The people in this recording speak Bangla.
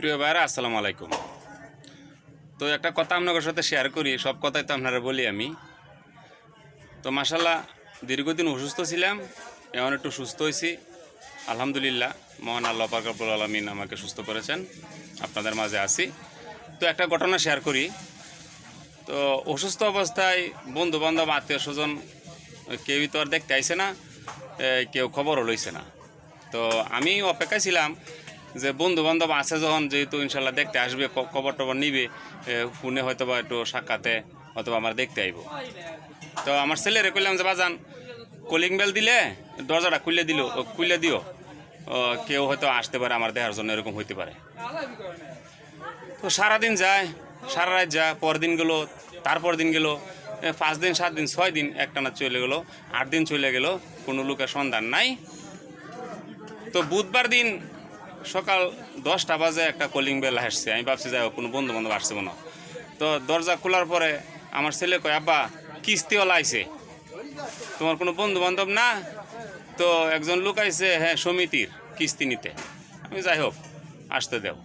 প্রিয় ভাইরা আসসালামু আলাইকুম। তো একটা কথা আপনাদের সাথে শেয়ার করি, সব কথাই তো আপনারা বলি আমি। তো মাশাল্লাহ দীর্ঘদিন অসুস্থ ছিলাম, এখন একটু সুস্থ হয়েছি আলহামদুলিল্লাহ। মহান আল্লাহ পাক রব্বুল আলামিন আমাকে সুস্থ করেছেন, আপনাদের মাঝে আছি। তো একটা ঘটনা শেয়ার করি। তো অসুস্থ অবস্থায় বন্ধু বান্ধব আত্মীয় স্বজন কেউই তো আর দেখতে আইছে না, কেউ খবরও লইছে না। তো আমি অপেক্ষায় ছিলাম যে বন্ধু বান্ধব আছে যখন, যেহেতু ইনশাল্লাহ দেখতে আসবে, খবর টবর নিবে, ফোনে হয়তো বা একটু সাক্ষাতে অথবা আমার দেখতে আইব। তো আমার ছেলেরে কইলাম যে বাজান, কলিং বেল দিলে দরজাটা খুলে দিও, কেউ হয়তো আসতে পারে আমার দেখার জন্য, এরকম হইতে পারে। তো সারাদিন যায়, সারা রাত যায়, পরদিন গেল, তারপর দিন গেল, 5 দিন 7 দিন 6 দিন একটানা চলে গেল, 8 দিন চলে গেল, কোনো লোকের সন্ধান নাই। তো বুধবার দিন সকাল 10টা বাজে একটা কলিং বেল আসছে। আমি ভাবছি যাই কোনো বন্ধু বান্ধব আসছে মনে। তো দরজা খোলার পরে আমার ছেলে কয়, আব্বা কিস্তিওয়ালা আইছে, তোমার কোনো বন্ধু বান্ধব না? তো একজন লোক আইছে, হ্যাঁ সমিতির কিস্তি নিতে। আমি যাই হোক আসতে দেও।